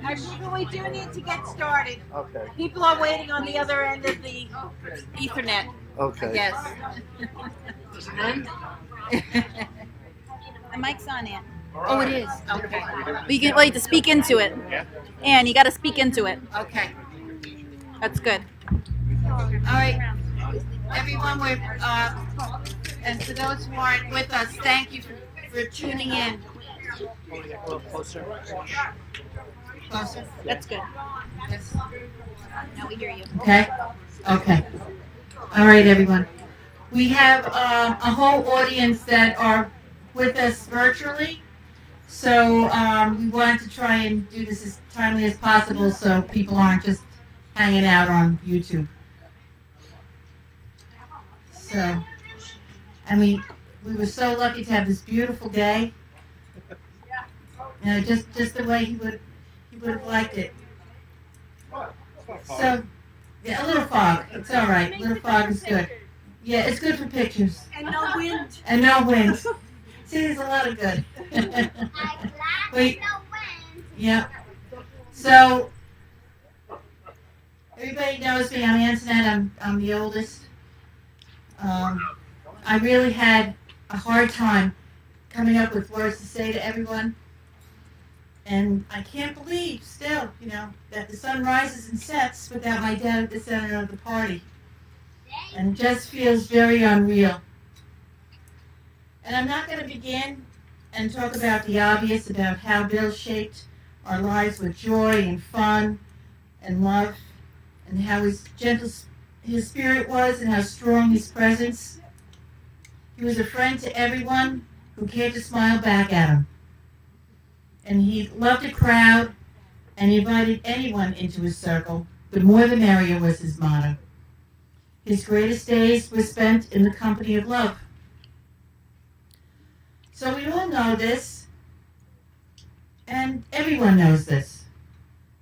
Actually, we do need to get started. Okay. People are waiting on the other end of the Ethernet. Okay. Yes. The mic's on, Ann. Oh, it is. Okay. But you can wait to speak into it. And you got to speak into it. Okay. That's good. All right. Everyone, and for those who aren't with us, thank you for tuning in. Closer. Closer. That's good. Yes. Now we hear you. Okay. Okay. All right, everyone. We have a whole audience that are with us virtually, so we wanted to try and do this as timely as possible so people aren't just hanging out on YouTube. So, we were so lucky to have this beautiful day. You know, just the way he would have liked it. So, yeah, a little fog. It's all right. A little fog is good. Yeah, it's good for pictures. And no wind. And no wind. See, there's a lot of good. Wait. Yeah. So, everybody knows me. I'm Antoinette. I'm the oldest. I really had a hard time coming up with words to say to everyone. And I can't believe still, that the sun rises and sets without my dad at the center of the party. And it just feels very unreal. And I'm not going to begin and talk about the obvious, about how Bill shaped our lives with joy and fun and love, and how gentle his spirit was and how strong his presence. He was a friend to everyone who cared to smile back at him. And he loved a crowd and he invited anyone into his circle. The more the merrier was his motto. His greatest days were spent in the company of love. So we all know this, and everyone knows this.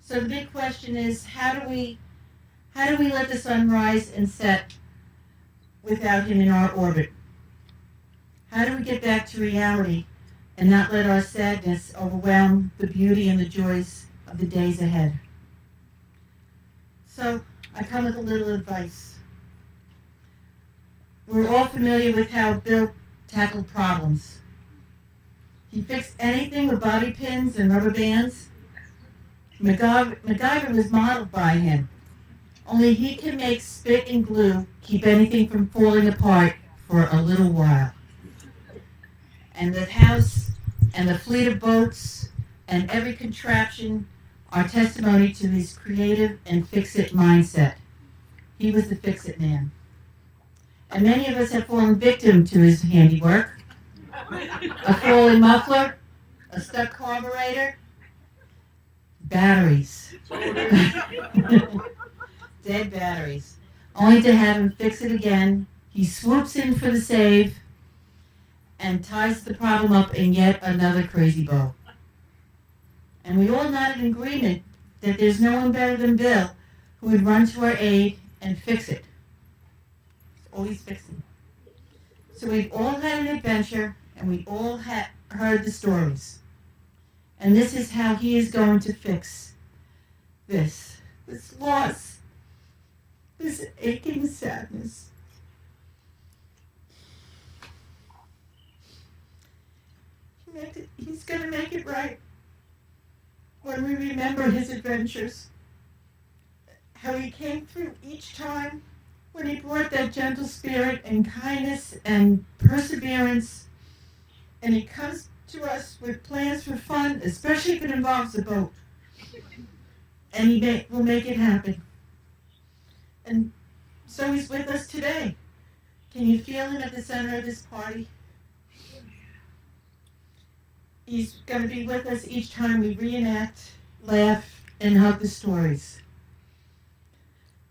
So the big question is, how do we let the sun rise and set without him in our orbit? How do we get back to reality and not let our sadness overwhelm the beauty and the joys of the days ahead? So I come with a little advice. We're all familiar with how Bill tackled problems. He fixed anything with bobby pins and rubber bands. MacGyver was modeled by him. Only he can make spit and glue keep anything from falling apart for a little while. And the house and the fleet of boats and every contraption are testimony to his creative and fix-it mindset. He was the fix-it man. And many of us have fallen victim to his handiwork. A falling muffler, a stuck carburetor, batteries. Dead batteries. Only to have him fix it again. He swoops in for the save and ties the problem up in yet another crazy bow. And we all nodded in agreement that there's no one better than Bill who would run to our aid and fix it. Always fixing. So we've all had an adventure, and we all heard the stories. And this is how he is going to fix this loss, this aching sadness. He's going to make it right when we remember his adventures, how he came through each time, when he brought that gentle spirit and kindness and perseverance, and he comes to us with plans for fun, especially if it involves a boat. And he will make it happen. And so he's with us today. Can you feel him at the center of this party? He's going to be with us each time we reenact, laugh, and hug the stories.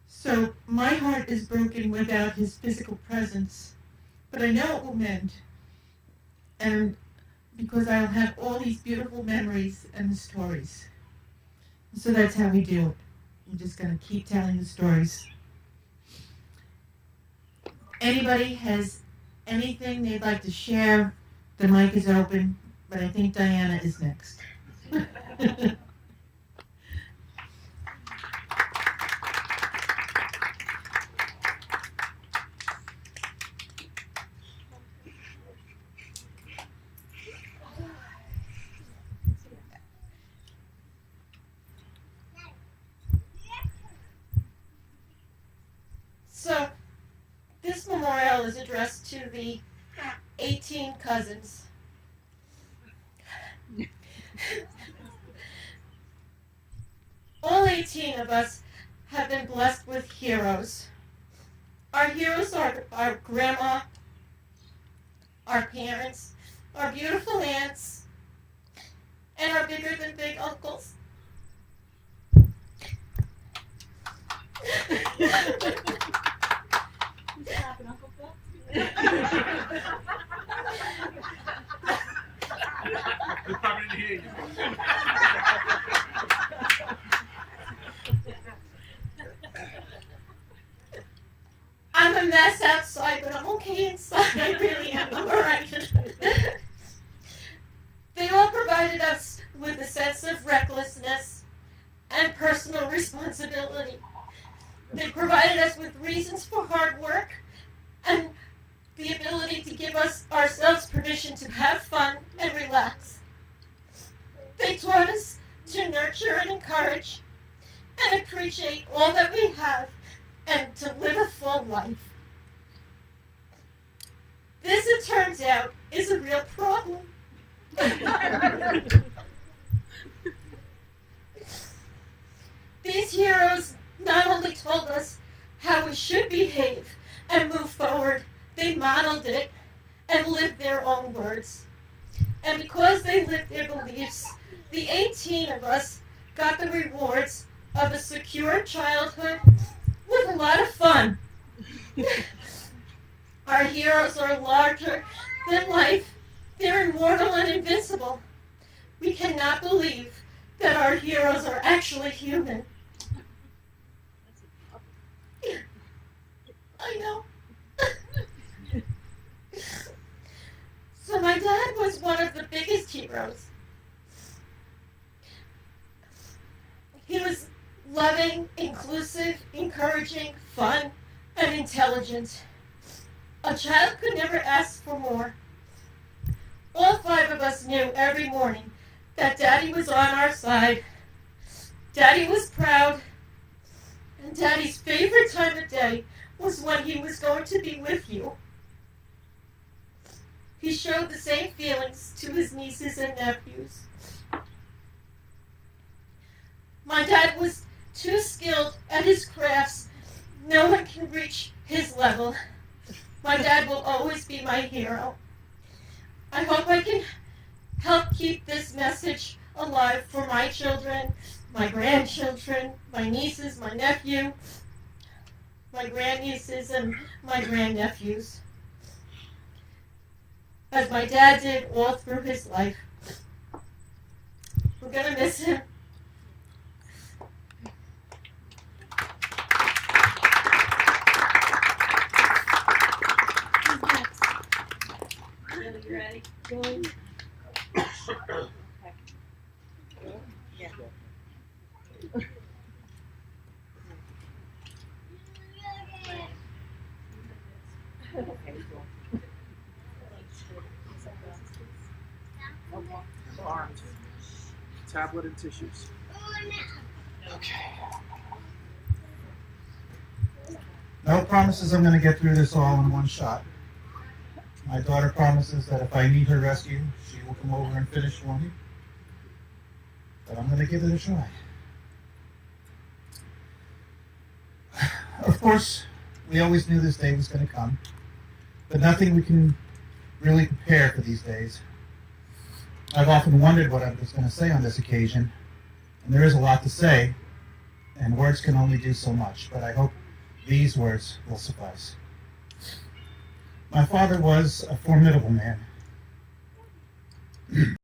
So my heart is broken without his physical presence, but I know it will mend. And because I'll have all these beautiful memories and the stories. So that's how we do it. We're just going to keep telling the stories. anybody has anything they'd like to share, the mic is open, but I think Diana is next. So, this memorial is addressed to the 18 cousins. All 18 of us have been blessed with heroes. Our heroes are our grandma, our parents, our beautiful aunts, and our bigger than big uncles. We probably didn't hear you. I'm a mess outside, but I'm okay inside. I really am. I'm alright. They all provided us with a sense of recklessness and personal responsibility. They provided us with reasons for hard work and the ability to give us ourselves permission to have fun and relax. They taught us to nurture and encourage and appreciate all that we have and to live a full life. This, it turns out, is a real problem. These heroes not only told us how we should behave and move forward, they modeled it and lived their own words. And because they lived their beliefs, the 18 of us got the rewards of a secure childhood with a lot of fun. Our heroes are larger than life. They're immortal and invincible. We cannot believe that our heroes are actually human. I know. So my dad was one of the biggest heroes. He was loving, inclusive, encouraging, fun, and intelligent. A child could never ask for more. All 5 of us knew every morning that Daddy was on our side. Daddy was proud, and Daddy's favorite time of day was when he was going to be with you. He showed the same feelings to his nieces and nephews. My dad was too skilled at his crafts. No one can reach his level. My dad will always be my hero. I hope I can help keep this message alive for my children, my grandchildren, my nieces, my nephew, my grandnieces, and my grandnephews. As my dad did all through his life. We're gonna miss him. You ready? Yeah. Arms. Tablet and tissues. Okay. No promises I'm going to get through this all in one shot. My daughter promises that if I need her rescue, she will come over and finish for me. But I'm going to give it a try. Of course, we always knew this day was going to come, but nothing we can really prepare for these days. I've often wondered what I was going to say on this occasion, and there is a lot to say, and words can only do so much, but I hope these words will suffice. My father was a formidable man.